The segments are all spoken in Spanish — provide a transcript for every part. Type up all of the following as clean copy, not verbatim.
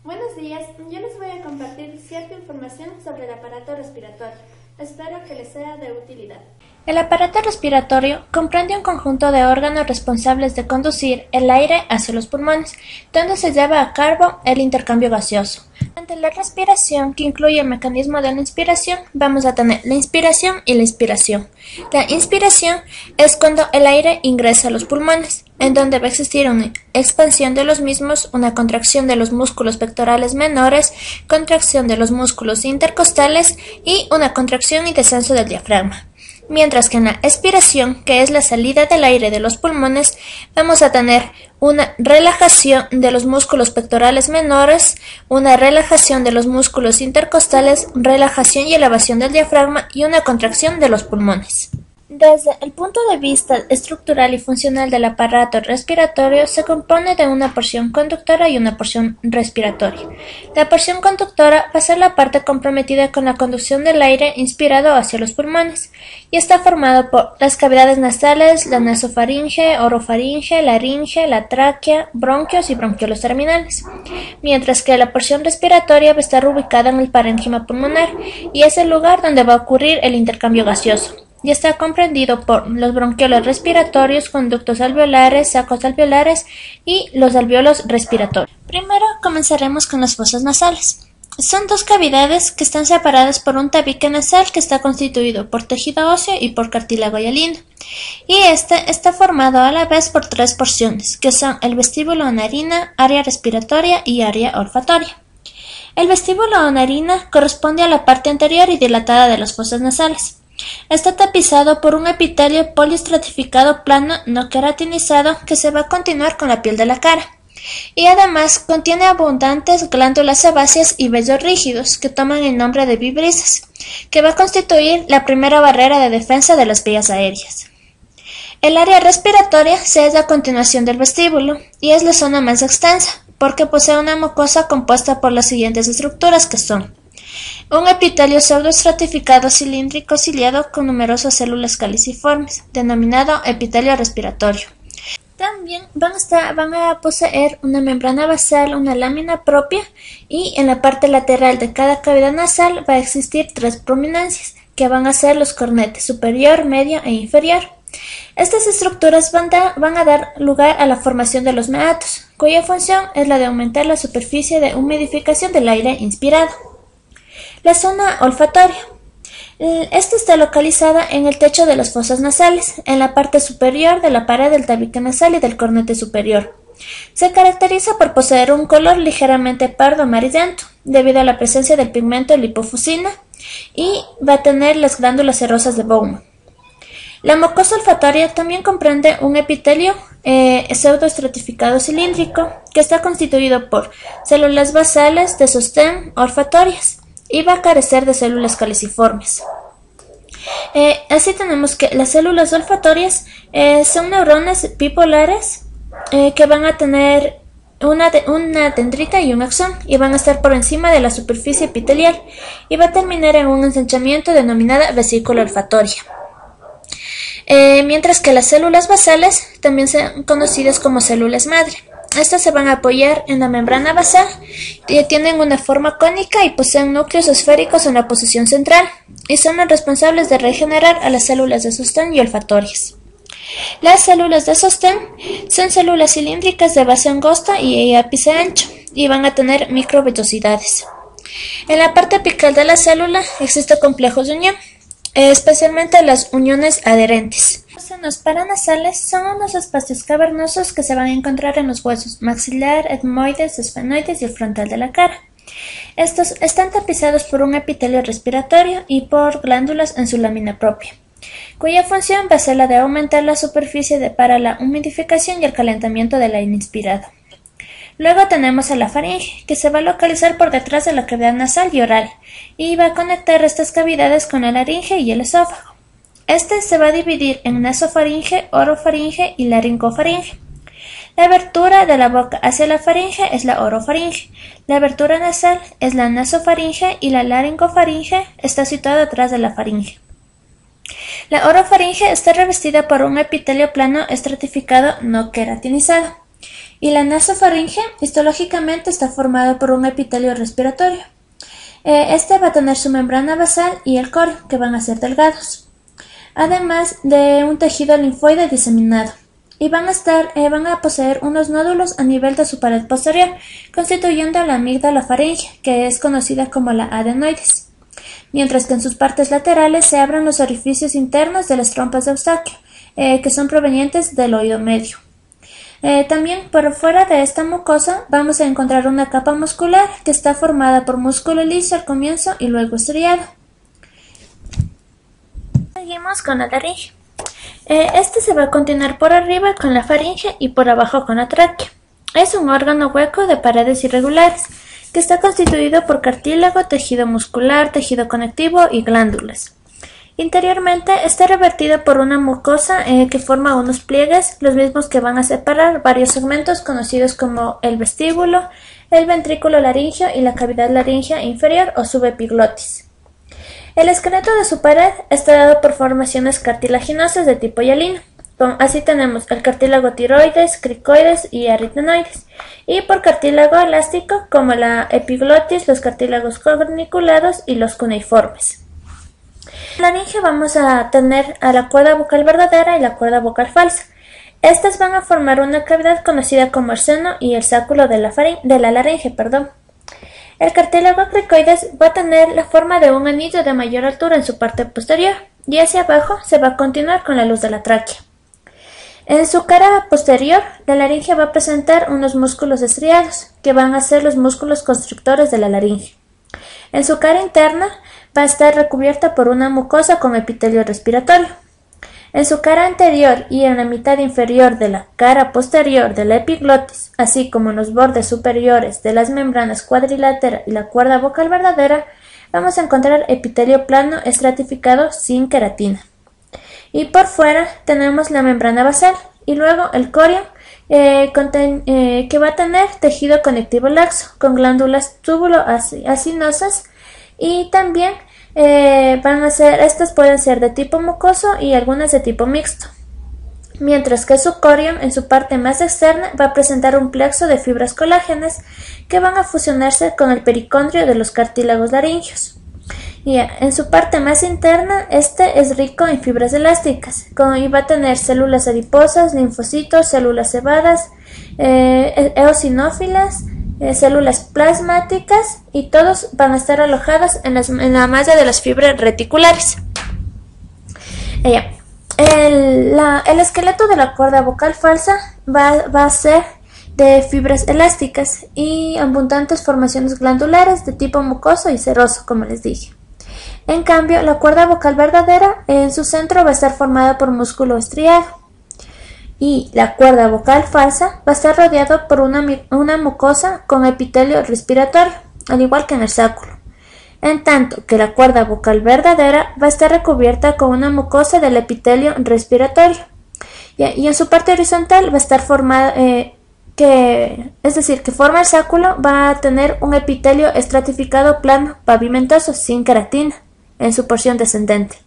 Buenos días, yo les voy a compartir cierta información sobre el aparato respiratorio. Espero que les sea de utilidad. El aparato respiratorio comprende un conjunto de órganos responsables de conducir el aire hacia los pulmones, donde se lleva a cabo el intercambio gaseoso. Ante la respiración, que incluye el mecanismo de la inspiración, vamos a tener la inspiración y la expiración. La inspiración es cuando el aire ingresa a los pulmones, en donde va a existir una expansión de los mismos, una contracción de los músculos pectorales menores, contracción de los músculos intercostales y una contracción y descenso del diafragma. Mientras que en la expiración, que es la salida del aire de los pulmones, vamos a tener una relajación de los músculos pectorales menores, una relajación de los músculos intercostales, relajación y elevación del diafragma y una contracción de los pulmones. Desde el punto de vista estructural y funcional del aparato respiratorio, se compone de una porción conductora y una porción respiratoria. La porción conductora va a ser la parte comprometida con la conducción del aire inspirado hacia los pulmones y está formado por las cavidades nasales, la nasofaringe, orofaringe, laringe, la tráquea, bronquios y bronquiolos terminales, mientras que la porción respiratoria va a estar ubicada en el parénquima pulmonar y es el lugar donde va a ocurrir el intercambio gaseoso. Y está comprendido por los bronquiolos respiratorios, conductos alveolares, sacos alveolares y los alvéolos respiratorios. Primero comenzaremos con las fosas nasales. Son dos cavidades que están separadas por un tabique nasal que está constituido por tejido óseo y por cartílago hialino. Y este está formado a la vez por tres porciones, que son el vestíbulo o narina, área respiratoria y área olfatoria. El vestíbulo o narina corresponde a la parte anterior y dilatada de las fosas nasales. Está tapizado por un epitelio poliestratificado plano no queratinizado que se va a continuar con la piel de la cara. Y además contiene abundantes glándulas sebáceas y vellos rígidos que toman el nombre de vibrisas, que va a constituir la primera barrera de defensa de las vías aéreas. El área respiratoria se halla a continuación del vestíbulo y es la zona más extensa, porque posee una mucosa compuesta por las siguientes estructuras que son un epitelio pseudoestratificado cilíndrico ciliado con numerosas células caliciformes, denominado epitelio respiratorio. También van a poseer una membrana basal, una lámina propia, y en la parte lateral de cada cavidad nasal va a existir tres prominencias, que van a ser los cornetes superior, medio e inferior. Estas estructuras van a dar lugar a la formación de los meatos, cuya función es la de aumentar la superficie de humidificación del aire inspirado. La zona olfatoria. Esta está localizada en el techo de las fosas nasales, en la parte superior de la pared del tabique nasal y del cornete superior. Se caracteriza por poseer un color ligeramente pardo amarillento, debido a la presencia del pigmento lipofuscina, y va a tener las glándulas serosas de Bowman. La mucosa olfatoria también comprende un epitelio pseudoestratificado cilíndrico, que está constituido por células basales de sostén olfatorias, y va a carecer de células caliciformes. Así tenemos que las células olfatorias son neuronas bipolares que van a tener una dendrita y un axón y van a estar por encima de la superficie epitelial y va a terminar en un ensanchamiento denominada vesícula olfatoria. Mientras que las células basales también son conocidas como células madre. Estas se van a apoyar en la membrana basal, tienen una forma cónica y poseen núcleos esféricos en la posición central, y son los responsables de regenerar a las células de sostén y olfatorias. Las células de sostén son células cilíndricas de base angosta y ápice ancho, y van a tener microvellosidades. En la parte apical de la célula existen complejos de unión, especialmente las uniones adherentes. Los senos paranasales son unos espacios cavernosos que se van a encontrar en los huesos maxilar, etmoides, esfenoides y el frontal de la cara. Estos están tapizados por un epitelio respiratorio y por glándulas en su lámina propia, cuya función va a ser la de aumentar la superficie para la humidificación y el calentamiento del aire inspirado. Luego tenemos a la faringe, que se va a localizar por detrás de la cavidad nasal y oral, y va a conectar estas cavidades con la laringe y el esófago. Este se va a dividir en nasofaringe, orofaringe y laringofaringe. La abertura de la boca hacia la faringe es la orofaringe, la abertura nasal es la nasofaringe y la laringofaringe está situada atrás de la faringe. La orofaringe está revestida por un epitelio plano estratificado no queratinizado. Y la nasofaringe histológicamente está formada por un epitelio respiratorio. Este va a tener su membrana basal y el corio, que van a ser delgados, además de un tejido linfoide diseminado. Y van a poseer unos nódulos a nivel de su pared posterior, constituyendo la amígdala faríngea, que es conocida como la adenoides, mientras que en sus partes laterales se abren los orificios internos de las trompas de Eustaquio, que son provenientes del oído medio. También por fuera de esta mucosa vamos a encontrar una capa muscular que está formada por músculo liso al comienzo y luego estriado. Seguimos con la laringe. Este se va a continuar por arriba con la faringe y por abajo con la tráquea. Es un órgano hueco de paredes irregulares que está constituido por cartílago, tejido muscular, tejido conectivo y glándulas. Interiormente está revertido por una mucosa que forma unos pliegues, los mismos que van a separar varios segmentos conocidos como el vestíbulo, el ventrículo laríngeo y la cavidad laríngea inferior o subepiglotis. El esqueleto de su pared está dado por formaciones cartilaginosas de tipo hialino. Así tenemos el cartílago tiroides, cricoides y aritenoides, y por cartílago elástico como la epiglotis, los cartílagos corniculados y los cuneiformes. En la laringe vamos a tener a la cuerda vocal verdadera y la cuerda vocal falsa. Estas van a formar una cavidad conocida como el seno y el sáculo de la laringe. El cartílago cricoides va a tener la forma de un anillo de mayor altura en su parte posterior, y hacia abajo se va a continuar con la luz de la tráquea. En su cara posterior, la laringe va a presentar unos músculos estriados, que van a ser los músculos constrictores de la laringe. En su cara interna va a estar recubierta por una mucosa con epitelio respiratorio. En su cara anterior y en la mitad inferior de la cara posterior de la epiglotis, así como en los bordes superiores de las membranas cuadrilátera y la cuerda vocal verdadera, vamos a encontrar epitelio plano estratificado sin queratina. Y por fuera tenemos la membrana basal y luego el corio, que va a tener tejido conectivo laxo con glándulas túbulo-acinosas, y también estas pueden ser de tipo mucoso y algunas de tipo mixto, mientras que su corio en su parte más externa va a presentar un plexo de fibras colágenas que van a fusionarse con el pericondrio de los cartílagos laringios. Y en su parte más interna, este es rico en fibras elásticas, y va a tener células adiposas, linfocitos, células cebadas, eosinófilas, células plasmáticas, y todos van a estar alojados en la malla de las fibras reticulares. El esqueleto de la cuerda vocal falsa va a ser de fibras elásticas y abundantes formaciones glandulares de tipo mucoso y seroso, como les dije. En cambio, la cuerda vocal verdadera en su centro va a estar formada por músculo estriado, y la cuerda vocal falsa va a estar rodeado por una mucosa con epitelio respiratorio, al igual que en el sáculo, en tanto que la cuerda vocal verdadera va a estar recubierta con una mucosa del epitelio respiratorio, y en su parte horizontal va a estar formada, que forma el sáculo, va a tener un epitelio estratificado plano pavimentoso sin queratina en su porción descendente.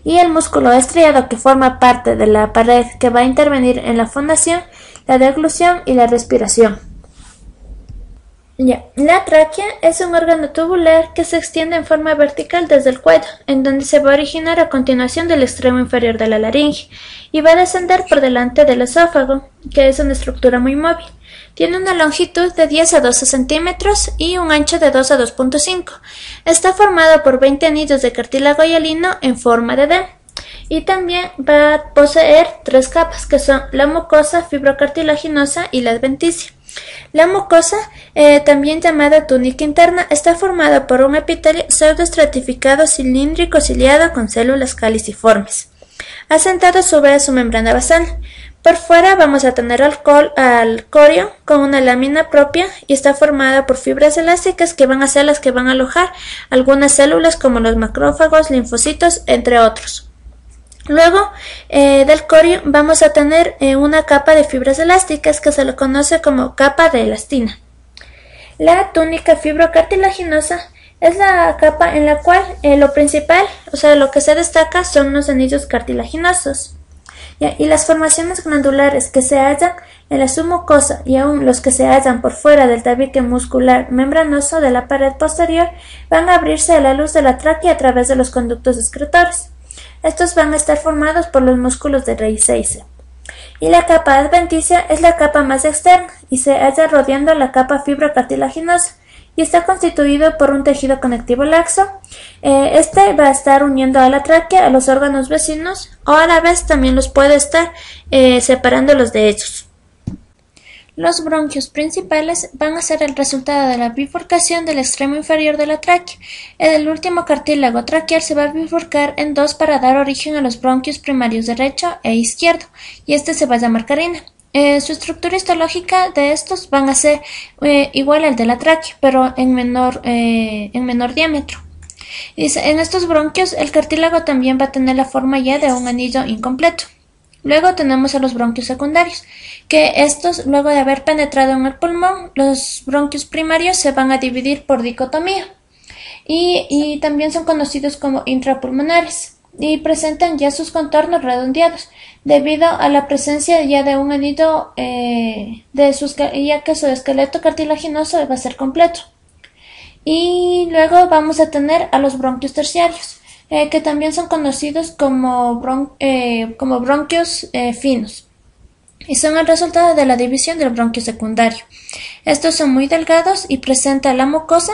Y el músculo estriado que forma parte de la pared que va a intervenir en la fonación, la deglución y la respiración. La tráquea es un órgano tubular que se extiende en forma vertical desde el cuello, en donde se va a originar a continuación del extremo inferior de la laringe, y va a descender por delante del esófago, que es una estructura muy móvil. Tiene una longitud de 10 a 12 centímetros y un ancho de 2 a 2.5. Está formado por 20 anillos de cartílago hialino en forma de D, y también va a poseer 3 capas, que son la mucosa fibrocartilaginosa y la adventicia. La mucosa, también llamada túnica interna, está formada por un epitelio pseudoestratificado cilíndrico ciliado con células caliciformes, asentado sobre su membrana basal. Por fuera vamos a tener al corio con una lámina propia, y está formada por fibras elásticas que van a ser las que van a alojar algunas células como los macrófagos, linfocitos, entre otros. Luego del corio vamos a tener una capa de fibras elásticas que se le conoce como capa de elastina. La túnica fibrocartilaginosa es la capa en la cual lo principal, lo que se destaca son los anillos cartilaginosos, Y las formaciones glandulares que se hallan en la submucosa y aún los que se hallan por fuera del tabique muscular membranoso de la pared posterior van a abrirse a la luz de la tráquea a través de los conductos excretores. Estos van a estar formados por los músculos de raíz 6. Y la capa adventicia es la capa más externa y se halla rodeando la capa fibrocartilaginosa y está constituido por un tejido conectivo laxo. Este va a estar uniendo a la tráquea a los órganos vecinos o a la vez también los puede estar separándolos de ellos. Los bronquios principales van a ser el resultado de la bifurcación del extremo inferior de la tráquea. El último cartílago traqueal se va a bifurcar en dos para dar origen a los bronquios primarios derecho e izquierdo, y este se va a llamar carina. Su estructura histológica de estos van a ser igual al de la tráquea, pero en menor diámetro. En estos bronquios el cartílago también va a tener la forma ya de un anillo incompleto. Luego tenemos a los bronquios secundarios, que estos, luego de haber penetrado en el pulmón, los bronquios primarios se van a dividir por dicotomía y también son conocidos como intrapulmonares y presentan ya sus contornos redondeados debido a la presencia ya de un anillo ya que su esqueleto cartilaginoso va a ser completo. Y luego vamos a tener a los bronquios terciarios, que también son conocidos como bronquios finos, y son el resultado de la división del bronquio secundario. Estos son muy delgados y presenta la mucosa,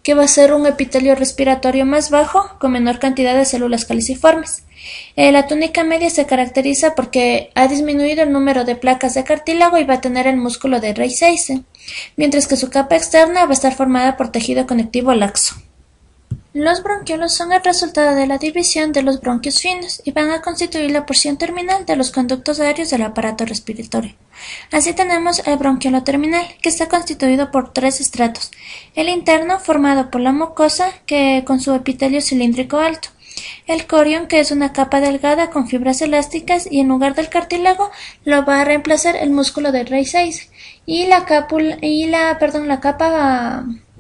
que va a ser un epitelio respiratorio más bajo, con menor cantidad de células caliciformes. La túnica media se caracteriza porque ha disminuido el número de placas de cartílago y va a tener el músculo de raíz 6, mientras que su capa externa va a estar formada por tejido conectivo laxo. Los bronquiolos son el resultado de la división de los bronquios finos y van a constituir la porción terminal de los conductos aéreos del aparato respiratorio. Así tenemos el bronquiolo terminal, que está constituido por tres estratos. El interno, formado por la mucosa, que con su epitelio cilíndrico alto. El corion, que es una capa delgada con fibras elásticas y en lugar del cartílago lo va a reemplazar el músculo de raíz 6. Y la capa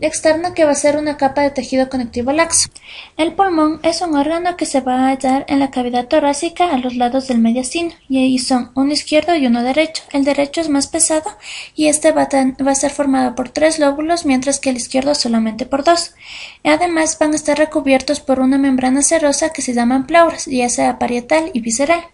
externa, que va a ser una capa de tejido conectivo laxo. El pulmón es un órgano que se va a hallar en la cavidad torácica a los lados del mediastino, y ahí son uno izquierdo y uno derecho. El derecho es más pesado y este va a ser formado por 3 lóbulos, mientras que el izquierdo solamente por 2. Además van a estar recubiertos por una membrana serosa que se llaman pleuras, ya sea parietal y visceral.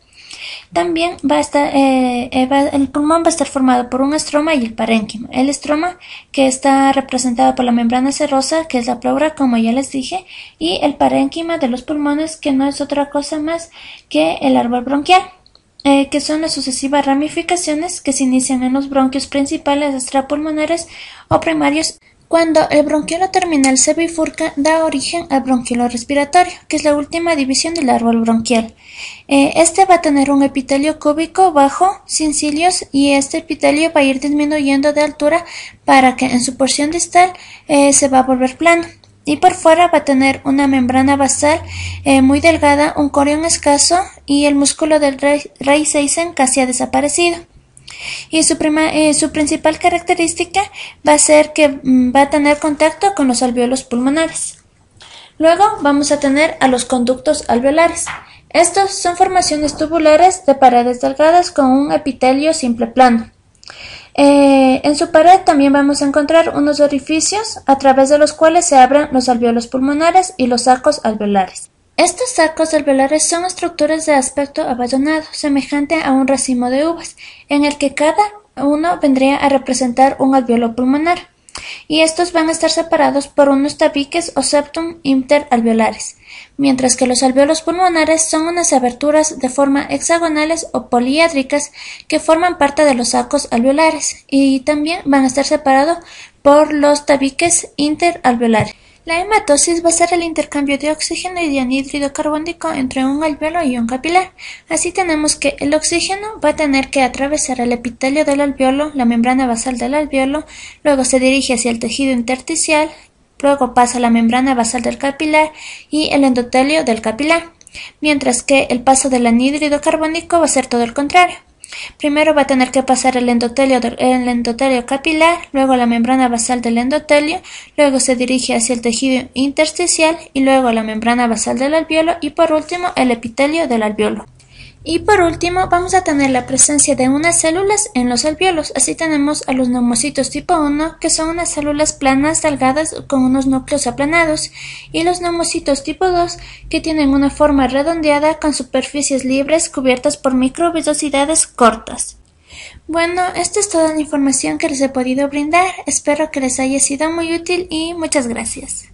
También el pulmón va a estar formado por un estroma y el parénquima. El estroma, que está representado por la membrana serosa, que es la pleura, como ya les dije, y el parénquima de los pulmones, que no es otra cosa más que el árbol bronquial, que son las sucesivas ramificaciones que se inician en los bronquios principales extrapulmonares o primarios. Cuando el bronquiolo terminal se bifurca, da origen al bronquiolo respiratorio, que es la última división del árbol bronquial. Este va a tener un epitelio cúbico bajo, sin cilios, y este epitelio va a ir disminuyendo de altura para que en su porción distal se va a volver plano. Y por fuera va a tener una membrana basal muy delgada, un corion escaso, y el músculo del raíz 6 casi ha desaparecido. Y su principal característica va a ser que va a tener contacto con los alvéolos pulmonares. Luego vamos a tener a los conductos alveolares. Estos son formaciones tubulares de paredes delgadas con un epitelio simple plano. En su pared también vamos a encontrar unos orificios a través de los cuales se abren los alvéolos pulmonares y los sacos alveolares. Estos sacos alveolares son estructuras de aspecto abayonado, semejante a un racimo de uvas, en el que cada uno vendría a representar un alvéolo pulmonar, y estos van a estar separados por unos tabiques o septum interalveolares, mientras que los alvéolos pulmonares son unas aberturas de forma hexagonales o poliédricas que forman parte de los sacos alveolares, y también van a estar separados por los tabiques interalveolares. La hematosis va a ser el intercambio de oxígeno y de anhídrido carbónico entre un alvéolo y un capilar. Así tenemos que el oxígeno va a tener que atravesar el epitelio del alvéolo, la membrana basal del alvéolo, luego se dirige hacia el tejido intersticial, luego pasa a la membrana basal del capilar y el endotelio del capilar, mientras que el paso del anhídrido carbónico va a ser todo el contrario. Primero va a tener que pasar el endotelio capilar, luego la membrana basal del endotelio, luego se dirige hacia el tejido intersticial y luego la membrana basal del alvéolo y por último el epitelio del alvéolo. Y por último, vamos a tener la presencia de unas células en los alvéolos. Así tenemos a los neumocitos tipo 1, que son unas células planas delgadas con unos núcleos aplanados, y los neumocitos tipo 2, que tienen una forma redondeada con superficies libres cubiertas por microvellosidades cortas. Bueno, esta es toda la información que les he podido brindar. Espero que les haya sido muy útil y muchas gracias.